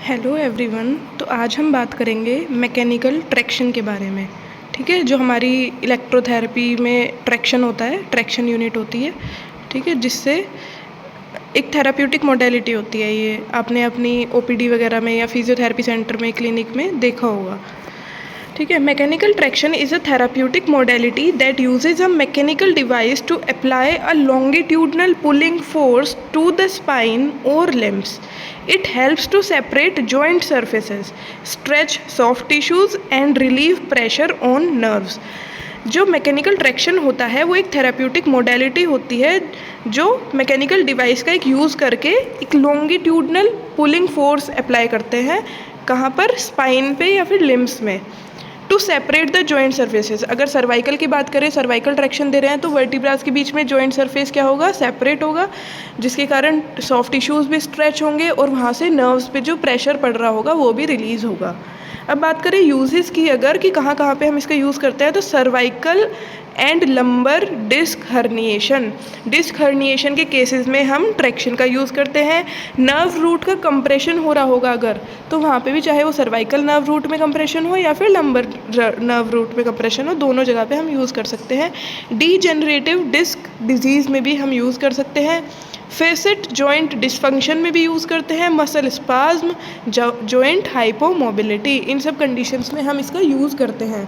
Hello everyone. तो आज हम बात करेंगे मैकेनिकल ट्रैक्शन के बारे में। ठीक है, जो हमारी इलेक्ट्रोथेरेपी में ट्रैक्शन होता है, ट्रैक्शन यूनिट होती है। ठीक है, जिससे एक थेराप्यूटिक मोडेलिटी होती है। ये आपने अपनी ओपीडी वगैरह में या फिजियोथेरेपी सेंटर में, क्लिनिक में देखा होगा। ठीक है, mechanical traction is a therapeutic modality that uses a mechanical device to apply a longitudinal pulling force to the spine और limbs. It helps to separate joint surfaces, stretch soft tissues and relieve pressure on nerves. जो mechanical traction होता है वो एक therapeutic modality होती है जो mechanical device का एक यूज़ करके एक लॉन्गिट्यूडनल पुलिंग फोर्स अप्लाई करते हैं। कहाँ पर? स्पाइन पे या फिर लिम्स में, to separate the joint surfaces. अगर सर्वाइकल की बात करें, सर्वाइकल ट्रैक्शन दे रहे हैं तो वर्टिब्रास के बीच में जॉइंट सरफेस क्या होगा? सेपरेट होगा, जिसके कारण सॉफ्ट टिश्यूज़ भी स्ट्रेच होंगे और वहाँ से नर्व्स पे जो प्रेशर पड़ रहा होगा वो भी रिलीज़ होगा। अब बात करें यूजेस की, अगर कि कहाँ कहाँ पे हम इसका यूज़ करते हैं, तो cervical and lumbar disc herniation. Disc herniation के केसेस में हम ट्रैक्शन का यूज़ करते हैं। नर्व रूट का कंप्रेशन हो रहा होगा अगर, तो वहाँ पे भी चाहे वो सर्वाइकल नर्व रूट में कंप्रेशन हो या फिर लंबर नर्व रूट में कंप्रेशन हो, दोनों जगह पे हम यूज़ कर सकते हैं। डीजेनरेटिव डिस्क डिजीज़ में भी हम यूज़ कर सकते हैं। फेसिट जॉइंट डिसफंक्शन में भी यूज़ करते हैं। मसल स्पाज्म, जॉइंट हाइपोमोबिलिटी, इन सब कंडीशंस में हम इसका यूज़ करते हैं।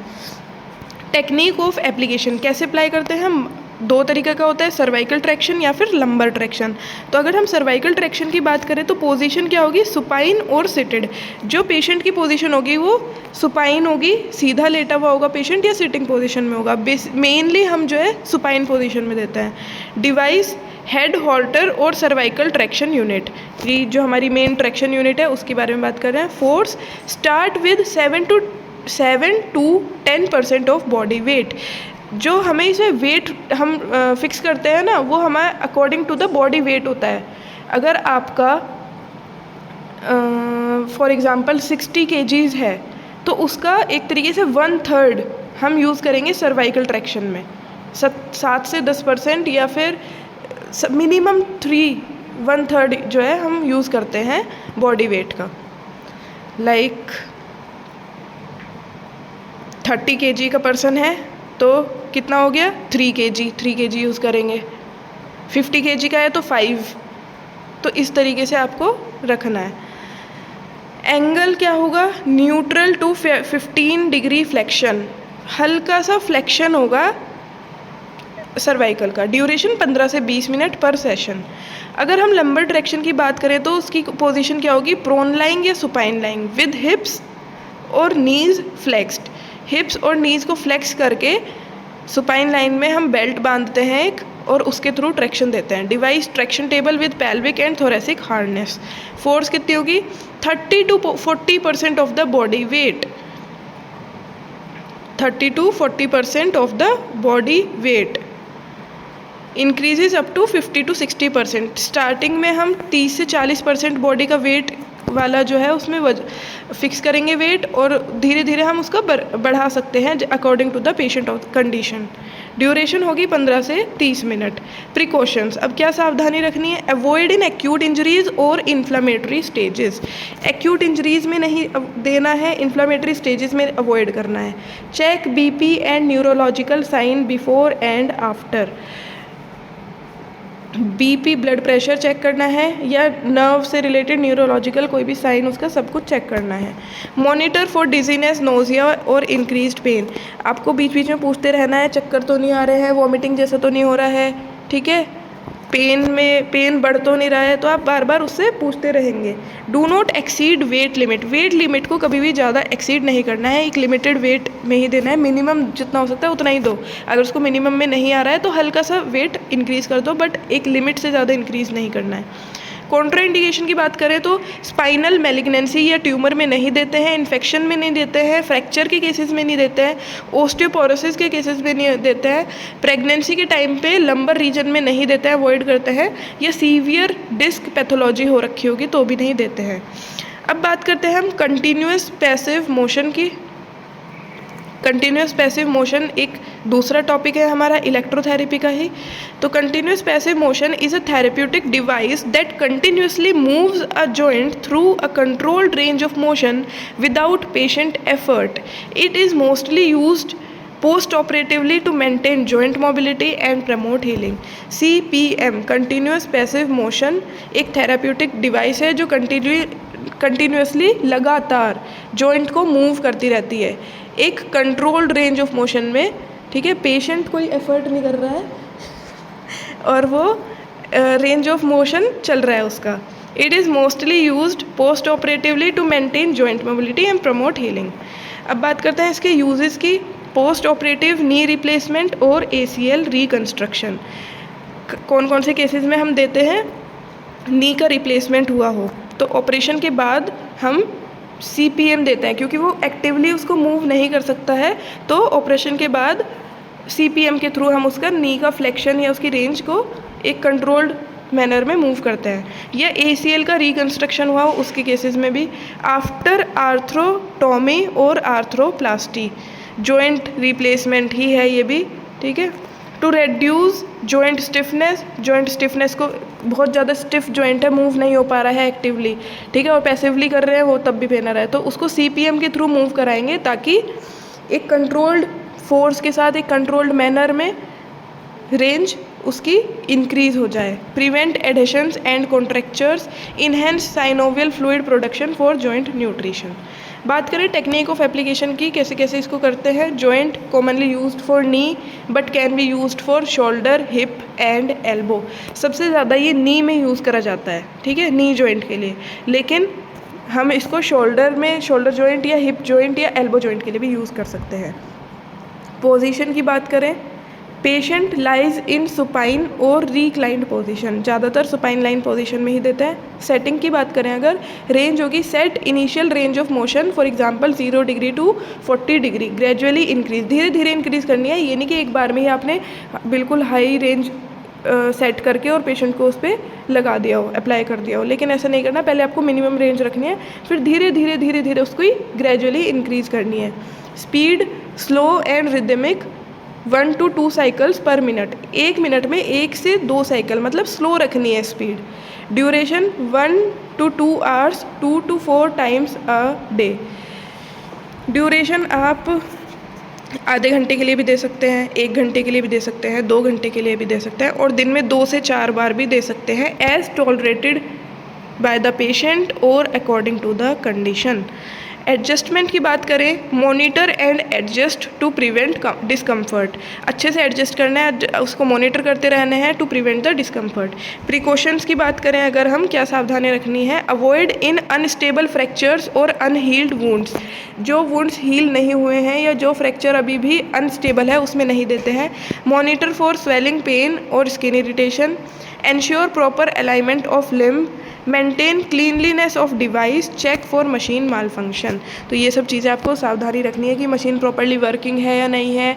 टेक्निक ऑफ एप्लीकेशन कैसे अप्लाई करते हैं हम? दो तरीके का होता है, सर्वाइकल ट्रैक्शन या फिर लंबर ट्रैक्शन। तो अगर हम सर्वाइकल ट्रैक्शन की बात करें तो पोजीशन क्या होगी? सुपाइन और सिटेड। जो पेशेंट की पोजीशन होगी वो सुपाइन होगी, सीधा लेटा हुआ होगा पेशेंट, या सिटिंग पोजीशन में होगा। मेनली हम जो है सुपाइन पोजीशन में देते हैं। डिवाइस हेड हॉल्टर और सर्वाइकल ट्रैक्शन यूनिट, ये जो हमारी मेन ट्रैक्शन यूनिट है उसके बारे में बात कर रहे हैं। Force start with 7 to 10% of body weight. जो हमें इसे वेट हम फिक्स करते हैं ना, वो हमारा according to the body weight होता है। अगर आपका फॉर एग्ज़ाम्पल 60 kgs है तो उसका एक तरीके से 1/3 हम यूज़ करेंगे सर्वाइकल ट्रैक्शन में। 7 से 10% या फिर मिनिमम 1/3 जो है हम यूज़ करते हैं बॉडी वेट का। लाइक 30 kg का पर्सन है तो कितना हो गया? 3 kg यूज़ करेंगे। 50 kg का है तो 5। तो इस तरीके से आपको रखना है। एंगल क्या होगा? न्यूट्रल टू 15 डिग्री फ्लेक्शन, हल्का सा फ्लेक्शन होगा सर्वाइकल का। ड्यूरेशन 15 से 20 मिनट पर सेशन। अगर हम लंबर ट्रैक्शन की बात करें तो उसकी पोजीशन क्या होगी? प्रोन लाइंग या सुपाइन लाइंग विद हिप्स और नीज फ्लेक्स्ड। हिप्स और नीज को फ्लेक्स करके सुपाइन लाइन में हम बेल्ट बांधते हैं एक, और उसके थ्रू ट्रैक्शन देते हैं। Device traction table with pelvic and thoracic harness. Force कितनी होगी? 30 to 40% of the body weight. 30 to 40% of the body weight increases up to 50 to 60%। Starting में हम 30 से 40% बॉडी का वेट वाला जो है उसमें फिक्स करेंगे वेट, और धीरे धीरे हम उसका बढ़ा सकते हैं according to the patient of condition. Duration होगी 15 से 30 मिनट। प्रिकॉशंस, अब क्या सावधानी रखनी है? अवॉइड इन एक्यूट इंजरीज और इन्फ्लामेटरी स्टेजेस। एक्यूट इंजरीज में नहीं देना है, इन्फ्लामेटरी स्टेजेस में अवॉइड करना है। Check BP and neurological sign before and after. BP blood pressure check करना है, या नर्व से रिलेटेड न्यूरोलॉजिकल कोई भी साइन, उसका सब कुछ चेक करना है। मॉनिटर फॉर डिजीनेस, नोजिया और इंक्रीज्ड पेन। आपको बीच बीच में पूछते रहना है, चक्कर तो नहीं आ रहे हैं, वॉमिटिंग जैसा तो नहीं हो रहा है, ठीक है, पेन बढ़ तो नहीं रहा है, तो आप बार बार उससे पूछते रहेंगे। Do not exceed wait limit. Wait limit को कभी भी ज़्यादा एक्सीड नहीं करना है, एक लिमिटेड वेट में ही देना है। मिनिमम जितना हो सकता है उतना ही दो। अगर उसको मिनिमम में नहीं आ रहा है तो हल्का सा वेट इंक्रीज़ कर दो, बट एक लिमिट से ज़्यादा इंक्रीज़ नहीं करना है। कॉन्ट्राइंडिकेशन की बात करें तो स्पाइनल मैलिग्नेंसी या ट्यूमर में नहीं देते हैं, इन्फेक्शन में नहीं देते हैं, फ्रैक्चर के केसेस में नहीं देते हैं, ओस्टियोपोरोसिस के केसेस में नहीं देते हैं, प्रेगनेंसी के टाइम पे लंबर रीजन में नहीं देते हैं, अवॉइड करते हैं, या सीवियर डिस्क पैथोलॉजी हो रखी होगी तो भी नहीं देते हैं। अब बात करते हैं हम कंटिन्यूस पैसिव मोशन की। कंटिन्यूस पैसिव मोशन एक दूसरा टॉपिक है हमारा इलेक्ट्रोथेरेपी का ही। तो continuous passive motion is a therapeutic device that continuously moves a joint through a controlled range of motion without patient effort. It is mostly used post operatively to maintain joint mobility and promote healing. CPM continuous passive motion एक therapeutic device है जो continuously लगातार joint को move करती रहती है एक controlled range of motion में, ठीक है। पेशेंट कोई एफर्ट नहीं कर रहा है और वो रेंज ऑफ मोशन चल रहा है उसका। It is mostly used post operatively to maintain joint mobility and promote healing. अब बात करते हैं इसके यूजेस की। पोस्ट ऑपरेटिव नी रिप्लेसमेंट और ACL रिकंस्ट्रक्शन। कौन कौन से केसेस में हम देते हैं? नी का रिप्लेसमेंट हुआ हो तो ऑपरेशन के बाद हम CPM देते हैं, क्योंकि वो एक्टिवली उसको मूव नहीं कर सकता है, तो ऑपरेशन के बाद CPM के थ्रू हम उसका नी का फ्लेक्शन या उसकी रेंज को एक कंट्रोल्ड मैनर में मूव करते हैं। या ACL का रिकंस्ट्रक्शन हुआ हो उसके केसेस में भी आफ्टर आर्थ्रोटॉमी और आर्थ्रोप्लास्टी, जॉइंट रिप्लेसमेंट ही है ये भी, ठीक है। टू रेड्यूस जॉइंट स्टिफनेस को, बहुत ज़्यादा स्टिफ जॉइंट है, मूव नहीं हो पा रहा है एक्टिवली, ठीक है, और पैसिवली कर रहे हैं वो तब भी पेन आ रहा है, तो उसको CPM के थ्रू मूव कराएंगे ताकि एक कंट्रोल्ड फोर्स के साथ एक कंट्रोल्ड मैनर में रेंज उसकी इंक्रीज हो जाए। Prevent adhesions and contractures, enhance synovial fluid production for joint nutrition. बात करें टेक्निक ऑफ एप्लीकेशन की, कैसे कैसे इसको करते हैं। Joint commonly used for knee but can be used for shoulder, hip and elbow. सबसे ज़्यादा ये नी में यूज़ करा जाता है, ठीक है, नी जॉइंट के लिए, लेकिन हम इसको शोल्डर जॉइंट या हिप जॉइंट या एल्बो जॉइंट के लिए भी यूज़ कर सकते हैं। पोजीशन की बात करें, पेशेंट लाइज इन सुपाइन और रिक्लाइंड पोजीशन, ज़्यादातर सुपाइन लाइन पोजीशन में ही देते हैं। सेटिंग की बात करें अगर, रेंज होगी set initial range of motion, for example 0 degree to 40 degree, gradually increase, धीरे धीरे इंक्रीज करनी है। ये नहीं कि एक बार में ही आपने बिल्कुल हाई रेंज सेट करके और पेशेंट को उस पर लगा दिया हो, अप्लाई कर दिया हो, लेकिन ऐसा नहीं करना। पहले आपको मिनिमम रेंज रखनी है, फिर धीरे धीरे उसको ही ग्रेजुअली इंक्रीज करनी है। Speed slow and rhythmic 1 to 2 cycles पर मिनट, 1 मिनट में 1 से 2 साइकिल, मतलब स्लो रखनी है speed. Duration 1 to 2 hours, 2 to 4 times a day। Duration आप आधे घंटे के लिए भी दे सकते हैं, 1 घंटे के लिए भी दे सकते हैं, 2 घंटे के लिए भी दे सकते हैं, और दिन में 2 से 4 बार भी दे सकते हैं, as tolerated by the patient और according to the condition. Adjustment की बात करें, monitor and adjust to prevent discomfort, अच्छे से एडजस्ट करना है, उसको मॉनिटर करते रहना है to prevent the discomfort. Precautions की बात करें अगर हम, क्या सावधानी रखनी है, अवॉइड इन अनस्टेबल फ्रैक्चर्स और अनहील्ड वुंड्स, जो वुंड्स हील नहीं हुए हैं या जो फ्रैक्चर अभी भी अनस्टेबल है उसमें नहीं देते हैं। मॉनिटर फॉर स्वेलिंग, पेन और skin irritation. Ensure proper alignment of limb, maintain cleanliness of device, check for machine malfunction. तो ये सब चीज़ें आपको सावधानी रखनी है कि मशीन प्रॉपर्ली वर्किंग है या नहीं है,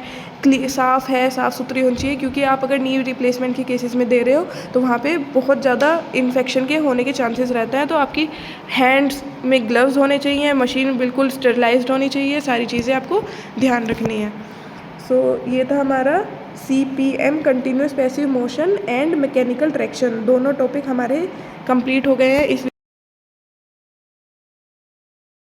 साफ़ है, साफ़ सुथरी होनी चाहिए, क्योंकि आप अगर नी रिप्लेसमेंट के केसेस में दे रहे हो तो वहाँ पे बहुत ज़्यादा इन्फेक्शन के होने के चांसेस रहते हैं। तो आपकी हैंड्स में ग्लव्स होने चाहिए, मशीन बिल्कुल स्टेरिलाइज्ड होनी चाहिए, सारी चीज़ें आपको ध्यान रखनी है। सो ये था हमारा CPM continuous passive motion and mechanical traction, दोनों टॉपिक हमारे कंप्लीट हो गए हैं। इस